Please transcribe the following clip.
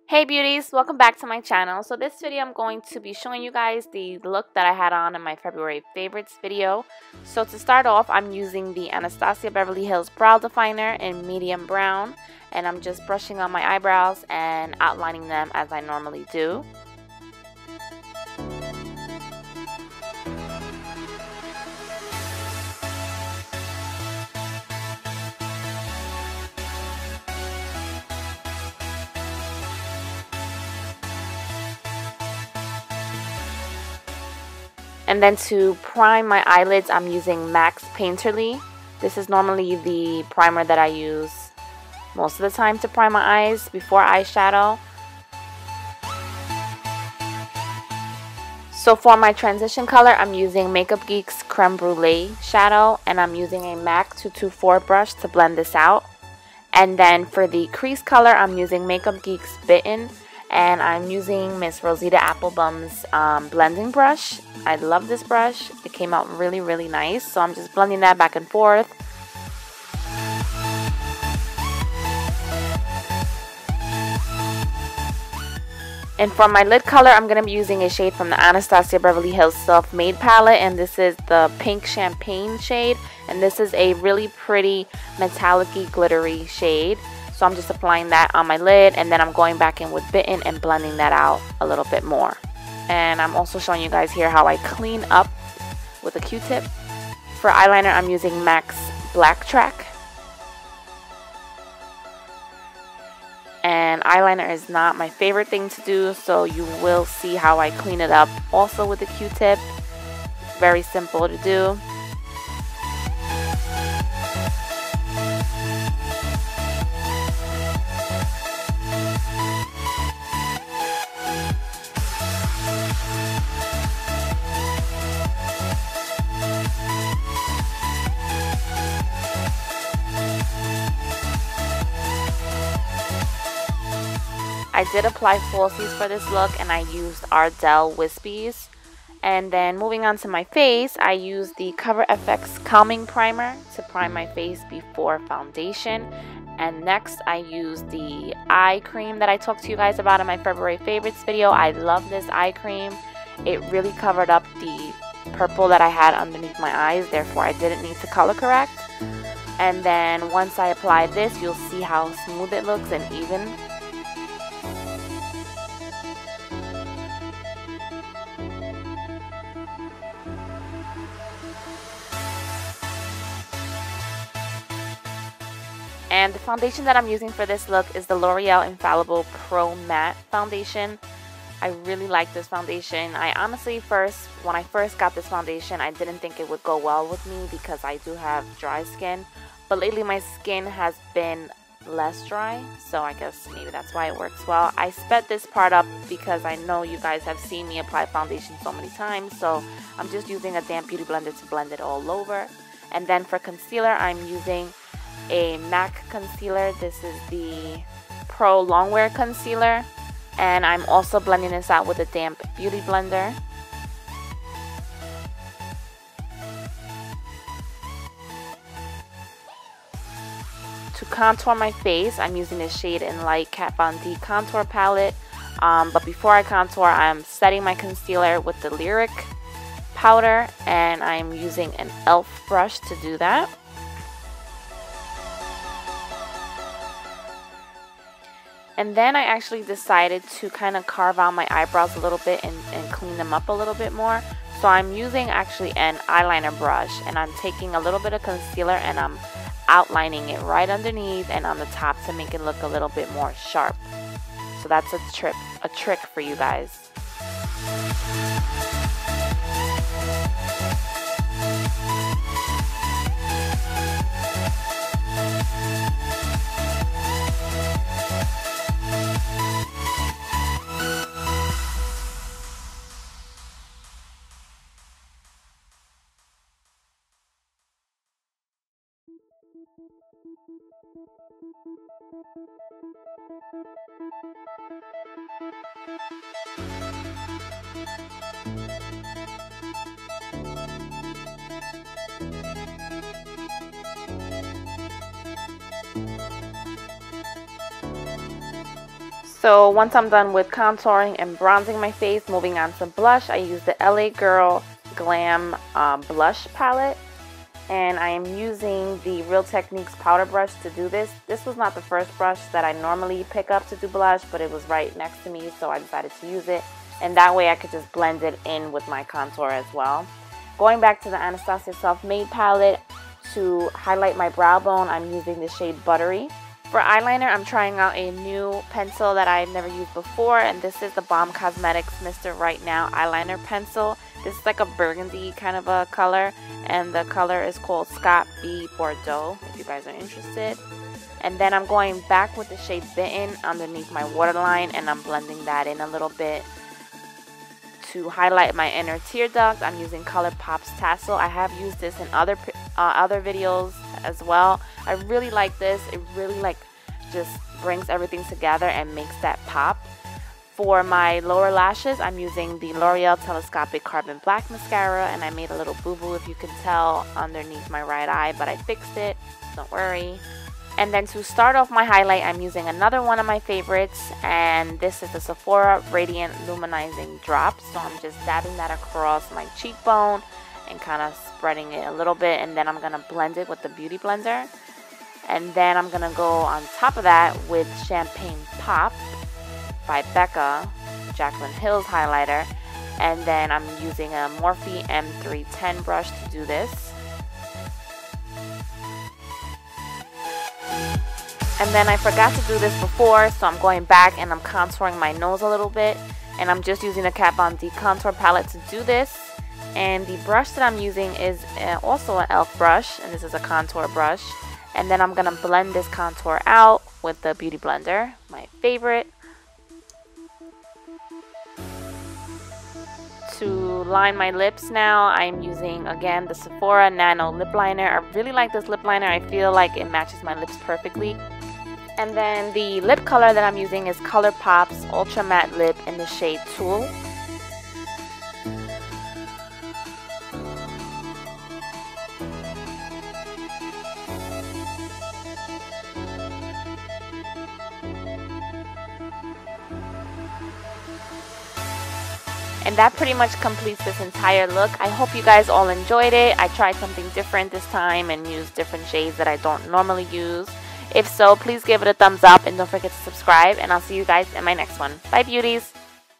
Hey beauties, welcome back to my channel. So this video I'm going to be showing you guys the look that I had on in my February favorites video. So to start off, I'm using the Anastasia Beverly Hills Brow Definer in medium brown, and I'm just brushing on my eyebrows and outlining them as I normally do. And then to prime my eyelids, I'm using MAC's Painterly. This is normally the primer that I use most of the time to prime my eyes before eyeshadow. So for my transition color, I'm using Makeup Geek's Creme Brulee shadow, and I'm using a MAC 224 brush to blend this out. And then for the crease color, I'm using Makeup Geek's Bitten, and I'm using Miss Rosita Applebum's blending brush. I love this brush. It came out really nice. So I'm just blending that back and forth. And for my lid color, I'm going to be using a shade from the Anastasia Beverly Hills Self-Made palette. And this is the Pink Champagne shade. And this is a really pretty metallic-y, glittery shade. So I'm just applying that on my lid, and then I'm going back in with Bitten and blending that out a little bit more. And I'm also showing you guys here how I clean up with a Q-tip. For eyeliner, I'm using MAC's Blacktrack. And eyeliner is not my favorite thing to do, so you will see how I clean it up also with a Q-tip. Very simple to do. I did apply falsies for this look, and I used Ardell Wispies. And then moving on to my face, I used the Cover FX Calming Primer to prime my face before foundation. And next I used the eye cream that I talked to you guys about in my February favorites video. I love this eye cream. It really covered up the purple that I had underneath my eyes, therefore I didn't need to color correct. And then once I apply this, you'll see how smooth it looks and even. And the foundation that I'm using for this look is the L'Oreal Infallible Pro Matte Foundation. I really like this foundation. I honestly when I first got this foundation, I didn't think it would go well with me because I do have dry skin. But lately my skin has been less dry, so I guess maybe that's why it works well. I sped this part up because I know you guys have seen me apply foundation so many times, so I'm just using a damp beauty blender to blend it all over. And then for concealer, I'm using a MAC concealer. This is the Prolongwear Concealer, and I'm also blending this out with a damp beauty blender. To contour my face, I'm using this shade in Light Kat Von D contour palette, but before I contour, I'm setting my concealer with the Lyric powder, and I'm using an e.l.f. brush to do that. And then I actually decided to kind of carve out my eyebrows a little bit and clean them up a little bit more. So I'm using actually an eyeliner brush, and I'm taking a little bit of concealer and I'm outlining it right underneath and on the top to make it look a little bit more sharp. So that's a trick for you guys. So once I'm done with contouring and bronzing my face, moving on to blush, I use the LA Girl Glam blush palette. And I am using the Real Techniques powder brush to do this. This was not the first brush that I normally pick up to do blush, but it was right next to me, so I decided to use it. And that way I could just blend it in with my contour as well. Going back to the Anastasia Self-Made palette, to highlight my brow bone, I'm using the shade Buttery. For eyeliner, I'm trying out a new pencil that I've never used before, and this is the Balm Cosmetics Mr. Right Now eyeliner pencil. This is like a burgundy kind of a color, and the color is called Scott B Bordeaux, if you guys are interested. And then I'm going back with the shade Bitten underneath my waterline, and I'm blending that in a little bit. To highlight my inner tear duct, I'm using Colourpop's Tassle. I have used this in other videos as well. I really like this. It really just brings everything together and makes that pop. For my lower lashes, I'm using the L'Oreal Telescopic Carbon Black Mascara, and I made a little boo-boo, if you can tell, underneath my right eye, but I fixed it, don't worry. And then to start off my highlight, I'm using another one of my favorites, and this is the Sephora Radiant Luminizing Drop. So I'm just dabbing that across my cheekbone and kind of spreading it a little bit, and then I'm going to blend it with the Beauty Blender. And then I'm going to go on top of that with Champagne Pop by Becca, Jaclyn Hill's highlighter. And then I'm using a Morphe M310 brush to do this. And then I forgot to do this before, so I'm going back and I'm contouring my nose a little bit. And I'm just using the Kat Von D contour palette to do this. And the brush that I'm using is also an e.l.f. brush, and this is a contour brush. And then I'm going to blend this contour out with the Beauty Blender, my favorite. To line my lips now, I'm using, again, the Sephora Nano Lip Liner. I really like this lip liner. I feel like it matches my lips perfectly. And then the lip color that I'm using is Colourpop's Ultra Matte Lip in the shade Tulle. And that pretty much completes this entire look. I hope you guys all enjoyed it. I tried something different this time and used different shades that I don't normally use. If so, please give it a thumbs up and don't forget to subscribe, and I'll see you guys in my next one. Bye, beauties!